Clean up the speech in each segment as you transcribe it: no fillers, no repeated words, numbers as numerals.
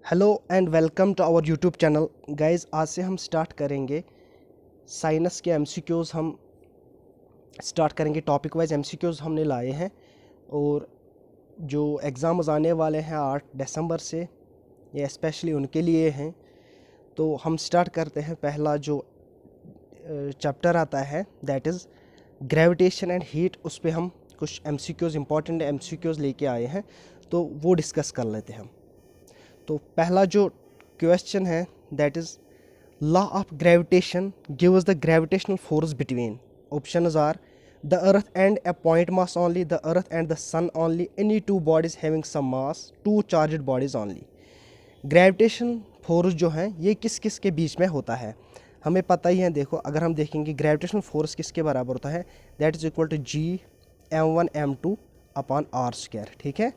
Hello and welcome to our YouTube channel guys. आज से हम स्टार्ट करेंगे साइनस के एमसीक्यूज़। हम स्टार्ट करेंगे टॉपिक वाइज एमसीक्यूज़ हमने लाए हैं और जो एग्ज़ाम्स आने वाले हैं 8 दिसंबर से, ये स्पेशली उनके लिए हैं। तो हम स्टार्ट करते हैं। पहला जो चैप्टर आता है that is gravitation and heat. उस पर हम कुछ एमसीक्यूज़, इंपॉर्टेंट एमसीक्यूज़ लेके आए हैं, तो वो डिस्कस कर लेते हैं हम। तो पहला जो क्वेश्चन है that is law of gravitation gives the gravitational force between options are the earth and a point mass only, the earth and the sun only, any two bodies having some mass, two charged bodies only. Gravitation force जो है ये किस किस के बीच में होता है हमें पता ही है। देखो, अगर हम देखेंगे ग्रेविटेशनल फोर्स किसके बराबर होता है, that is equal to G m1 m2 upon r square. ठीक है,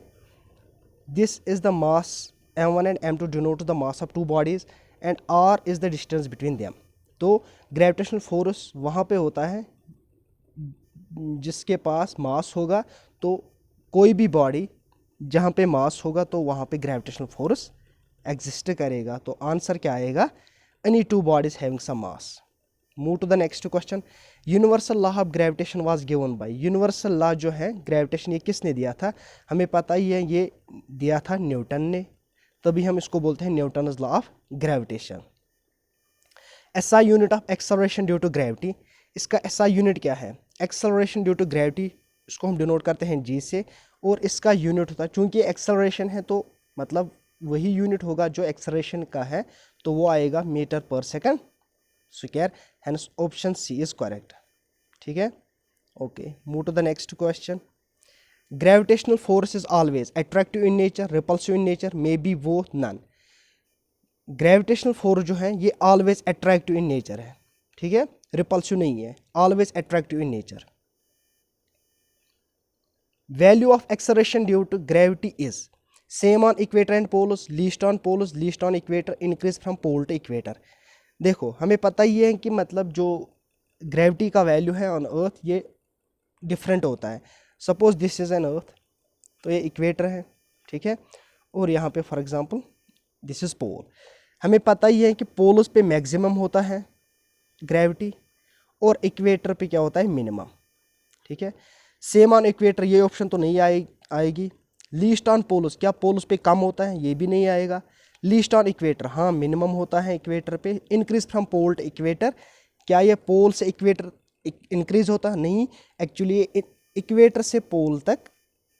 this is the mass m1 and m2 denote the mass of two bodies and r is the distance between them। तो gravitational force वहाँ पे होता है जिसके पास मास होगा, तो कोई भी बॉडी जहाँ पे मास होगा तो वहाँ पे ग्रेविटेशनल फोर्स एग्जिस्ट करेगा। तो आंसर क्या आएगा, any two bodies having some mass. Move to the next question. Universal law of gravitation was given by. Universal law जो है ग्रेविटेशन, ये किसने दिया था हमें पता ही है, ये दिया था न्यूटन ने, तभी हम इसको बोलते हैं Newton's law of gravitation. SI unit of acceleration due to gravity. इसका एसआई यूनिट क्या है, एक्सेलरेशन ड्यू टू ग्रेविटी, इसको हम डिनोट करते हैं जी से, और इसका यूनिट होता है, चूंकि एक्सेलरेशन है तो मतलब वही यूनिट होगा जो एक्सेलरेशन का है, तो वो आएगा मीटर पर second square. Hence option C is correct. ठीक है, okay. Move to the next question. Gravitational force is always attractive in nature, repulsive in nature, may be वो नन। ग्रेविटेशनल फोर्स जो है ये ऑलवेज अट्रैक्टिव इन नेचर है, ठीक है, repulsive नहीं है, always attractive in nature. Value of acceleration due to gravity is same on equator and poles, least on poles, least on equator, increase from pole to equator. देखो, हमें पता ही है कि मतलब जो ग्रेविटी का वैल्यू है ऑन अर्थ ये डिफरेंट होता है। Suppose this is an earth, तो ये इक्वेटर है, ठीक है, और यहाँ पे for example this is pole. हमें पता ही है कि पोल्स पे मैक्सिमम होता है ग्रेविटी और इक्वेटर पे क्या होता है, मिनिमम। ठीक है, सेम ऑन इक्वेटर ये ऑप्शन तो नहीं आएगी। लीस्ट ऑन पोल्स, क्या पोल्स पे कम होता है, ये भी नहीं आएगा। लीस्ट ऑन इक्वेटर, हाँ मिनिमम होता है इक्वेटर पे। Increase from pole to equator, क्या ये पोल से इक्वेटर इंक्रीज होता है, नहीं, एक्चुअली इक्वेटर से पोल तक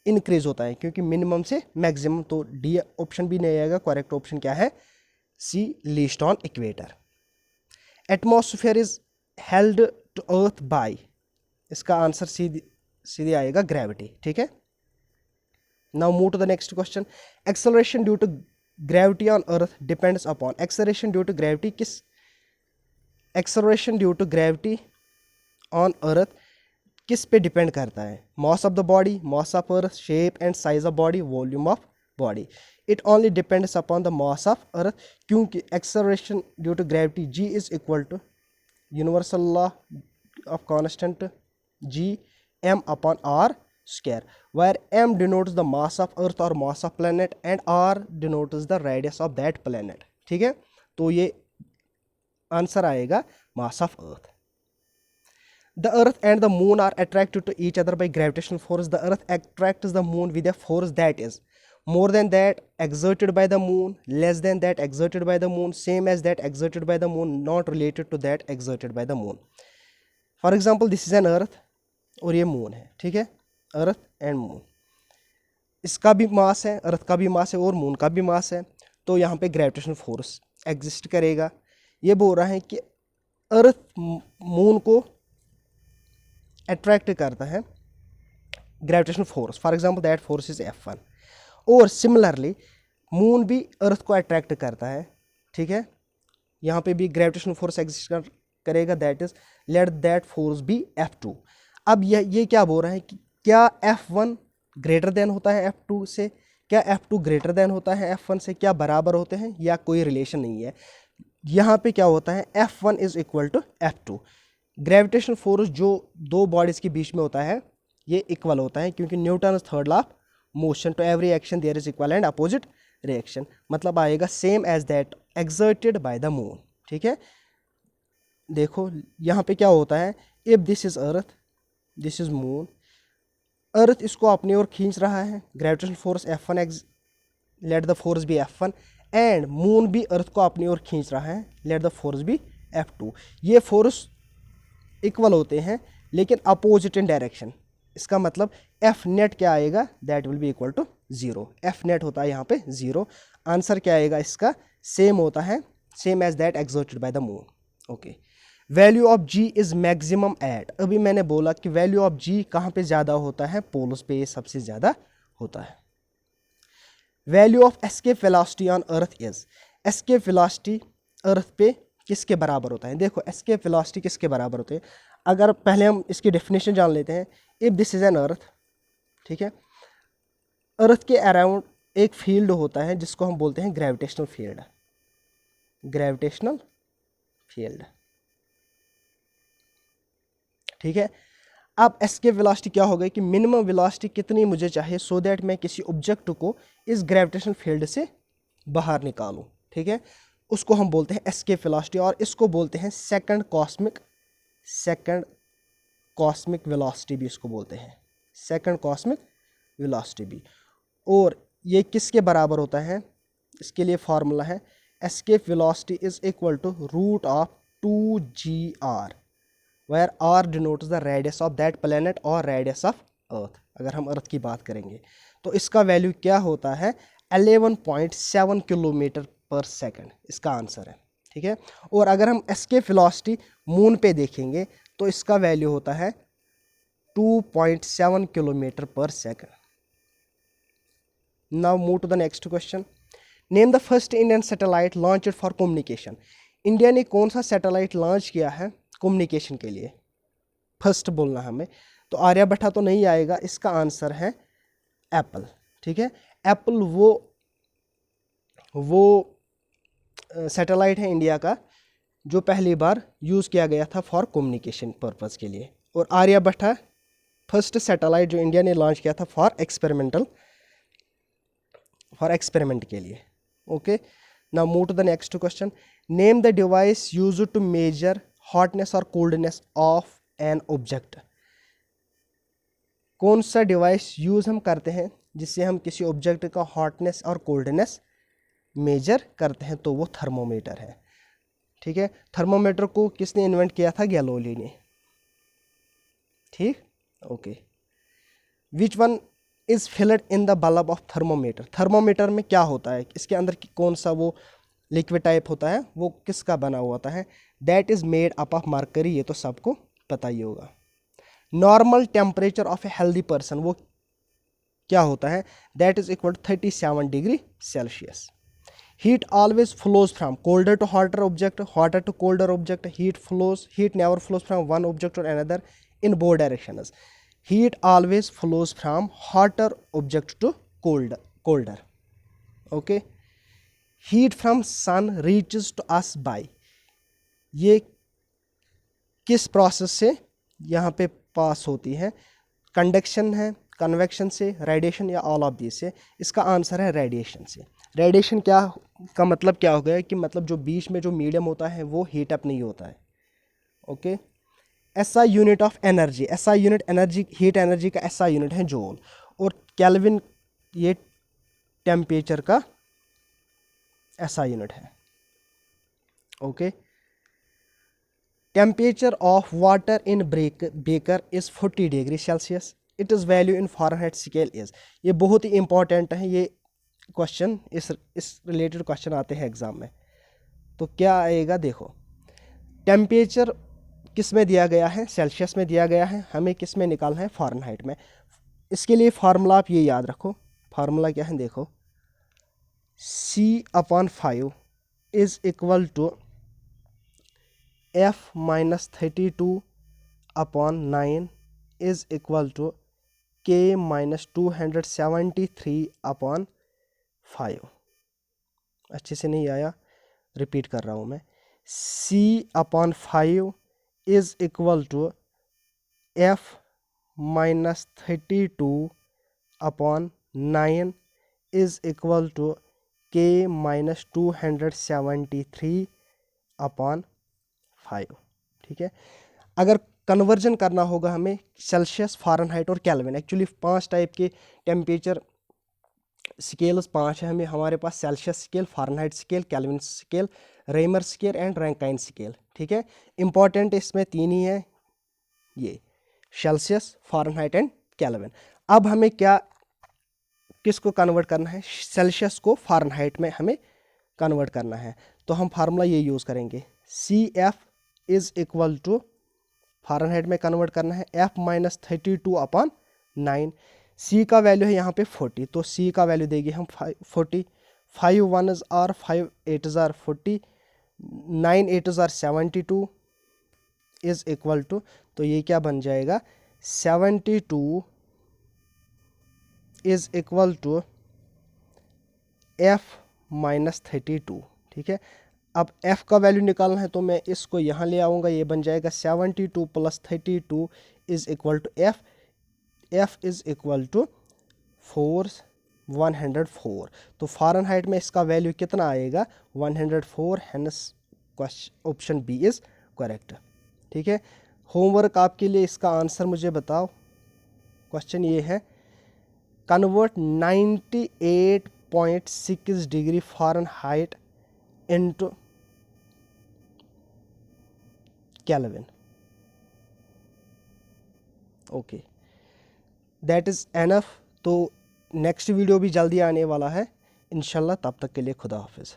इंक्रीज होता है, क्योंकि मिनिमम से मैक्सिमम। तो डी ऑप्शन भी नहीं आएगा, करेक्ट ऑप्शन क्या है, C, least on equator. Atmosphere is held to earth by, इसका आंसर सीधे आएगा ग्रेविटी। ठीक है, now move to the next question. Acceleration due to gravity on earth depends upon, acceleration due to gravity किस, acceleration due to gravity on earth किस पे depend करता है, mass of the body, mass of earth, shape and size of body, volume of body. It only depends upon the mass of earth, क्योंकि acceleration due to gravity G is equal to universal law of constant G m upon r square, where m denotes the mass of earth or mass of planet and r denotes the radius of that planet। ठीक है, तो ये answer आएगा mass of earth। The earth and the moon are attracted to each other by gravitational force। The earth attracts the moon with a force that is more than that exerted by the moon, less than that exerted by the moon, same as that exerted by the moon, not related to that exerted by the moon। For example, this is an earth और ये moon है, ठीक है, earth and moon, इसका भी मास है, अर्थ का भी मास है और मून का भी मास है, तो यहाँ पे ग्रेविटेशनल फोर्स एग्जिस्ट करेगा। ये बोल रहा है कि अर्थ मून को अट्रैक्ट करता है gravitational force, for example that force is F1, और सिमिलरली मून भी अर्थ को अट्रैक्ट करता है। ठीक है, यहाँ पे भी ग्रेविटेशनल फोर्स एग्जिस्ट करेगा, that is let that force be F2। अब ये क्या बोल रहा है कि क्या F1 ग्रेटर देन होता है F2 से, क्या F2 ग्रेटर देन होता है F1 से, क्या बराबर होते हैं, या कोई रिलेशन नहीं है। यहाँ पे क्या होता है, F1 is equal to F2। Gravitational force जो दो बॉडीज के बीच में होता है ये इक्वल होता है, क्योंकि Newton third law of motion, to every action there is equal and opposite reaction, मतलब आएगा same as that exerted by the moon. ठीक है, देखो यहाँ पे क्या होता है, if this is earth, this is moon, earth इसको अपनी ओर खींच रहा है, gravitational force F1, let the force be F1, and moon भी अर्थ को अपनी ओर खींच रहा है, late the force be F2। ये फोर्स इक्वल होते हैं लेकिन अपोजिट इन डायरेक्शन। इसका मतलब एफ नेट क्या आएगा, that will be equal to 0। F net होता है यहाँ पे 0। आंसर क्या आएगा इसका, सेम होता है, same as that exerted by the moon. Okay, value of G is maximum at, अभी मैंने बोला कि वैल्यू ऑफ जी कहाँ पे ज़्यादा होता है, पोल्स पे ये सबसे ज़्यादा होता है। Value of escape velocity on earth is, escape velocity earth पे किसके बराबर होता है। देखो एस्केप वेलोसिटी किसके बराबर होते हैं, अगर पहले हम इसकी डेफिनेशन जान लेते हैं। इफ दिस इज एन अर्थ, ठीक है, अर्थ के अराउंड एक फील्ड होता है जिसको हम बोलते हैं ग्रेविटेशनल फील्ड, ग्रेविटेशनल फील्ड। ठीक है, अब एस्केप वेलोसिटी क्या हो गई कि मिनिमम वेलोसिटी कितनी मुझे चाहिए सो दैट मैं किसी ऑब्जेक्ट को इस ग्रेविटेशनल फील्ड से बाहर निकालूं। ठीक है, उसको हम बोलते हैं एस्केप वेलोसिटी, और इसको बोलते हैं सेकंड कॉस्मिक वेलोसिटी भी इसको बोलते हैं, सेकंड कॉस्मिक वेलोसिटी भी। और ये किसके बराबर होता है, इसके लिए फार्मूला है escape velocity is equal to root of 2gr, where r denotes the radius of that planet और रेडियस ऑफ अर्थ। अगर हम अर्थ की बात करेंगे तो इसका वैल्यू क्या होता है, 11.7 किलोमीटर पर सेकंड, इसका आंसर है। ठीक है, और अगर हम एस्केप वेलोसिटी मून पे देखेंगे तो इसका वैल्यू होता है 2.7 किलोमीटर पर second. Now move to the next question, name the first Indian satellite launched for communication. India ने कौन सा सैटेलाइट लॉन्च किया है कम्युनिकेशन के लिए, फर्स्ट बोलना हमें, तो आर्यभट्टा तो नहीं आएगा, इसका आंसर है एप्पल। ठीक है, एप्पल वो सैटेलाइट है इंडिया का जो पहली बार यूज़ किया गया था फॉर कम्युनिकेशन पर्पज़ के लिए, और आर्यभट्टा फर्स्ट सैटेलाइट जो इंडिया ने लॉन्च किया था फॉर एक्सपेरिमेंट के लिए। Okay, now move to the next question, name the device used to measure hotness और कोल्डनेस ऑफ एन ऑब्जेक्ट। कौन सा डिवाइस यूज़ हम करते हैं जिससे हम किसी ऑब्जेक्ट का हॉटनेस और कोल्डनेस मेजर करते हैं, तो वो थर्मोमीटर है। ठीक है, थर्मोमीटर को किसने इन्वेंट किया था, गैलोली ने। ठीक, okay, which one is filled in the bulb of thermometer. Thermometer में क्या होता है, इसके अंदर कौन सा वो लिक्विड टाइप होता है, वो किसका बना हुआ होता है, that is made up of mercury, ये तो सबको पता ही होगा। Normal temperature of a healthy person वो क्या होता है, that is equal to 37 degree Celsius. Heat always flows from colder to hotter object, hotter to colder object, heat never flows from one object और another in both directions. Heat always flows from hotter object to colder. Okay, heat from sun reaches to us by, ये किस process से यहाँ पे पास होती है, conduction है, convection से, रेडिएशन या ऑल ऑफ दिस से। इसका आंसर है रेडिएशन से। रेडिएशन क्या का मतलब क्या हो गया कि मतलब जो बीच में जो मीडियम होता है वो हीट अप नहीं होता है। Okay, SI unit of energy, SI unit energy, heat energy का एसआई यूनिट है जूल, और केल्विन ये टेम्परेचर का एसआई यूनिट है। Okay, temperature of water in baker is 40 degree Celsius, it is value in Fahrenheit scale is. ये बहुत ही important है, ये क्वेश्चन इस रिलेटेड क्वेश्चन आते हैं एग्जाम में। तो क्या आएगा, देखो टेम्परेचर किस में दिया गया है, सेल्सियस में दिया गया है, हमें किस में निकालना है, फ़ारेनहाइट में। इसके लिए फार्मूला आप ये याद रखो, फार्मूला क्या है, देखो C/5 is equal to F-32/9 is equal to K-273/5। अच्छे से नहीं आया, रिपीट कर रहा हूँ मैं। C/5 is equal to F-32/9 is equal to K minus 273/5, ठीक है। अगर कन्वर्जन करना होगा हमें सेल्सियस, फ़ारेनहाइट और केल्विन, एक्चुअली 5 टाइप के टेम्परेचर स्केल्स 5 है हमें, हमारे पास Celsius scale, Fahrenheit scale, Kelvin scale, Reaumur scale and Rankine scale, ठीक है। इंपॉर्टेंट इसमें 3 ही है, ये सेल्सियस, फ़ारेनहाइट एंड केल्विन। अब हमें क्या किसको कन्वर्ट करना है, सेल्सियस को फ़ारेनहाइट में हमें कन्वर्ट करना है। तो हम फार्मूला ये यूज़ करेंगे, CF is equal to, Fahrenheit में कन्वर्ट करना है, F माइनस 32/9। C का वैल्यू है यहाँ पे 40, तो C का वैल्यू देंगे हम 40, 5 1s are 5 8s are 40, 9 8s are 72 is equal to, तो ये क्या बन जाएगा, 72 is equal to F minus 32, ठीक है। अब F का वैल्यू निकालना है तो मैं इसको यहाँ ले आऊँगा, ये बन जाएगा 72 plus 32 is equal to F is equal to 104। तो फ़ारेनहाइट में इसका वैल्यू कितना आएगा, 104, hence option B is correct, ठीक है। होमवर्क आपके लिए, इसका आंसर मुझे बताओ। क्वेश्चन ये है, convert 98.6 degree Fahrenheit into kelvin. Okay, that is enough. तो नेक्स्ट वीडियो भी जल्दी आने वाला है इंशाल्लाह, तब तक के लिए खुदा हाफिज़।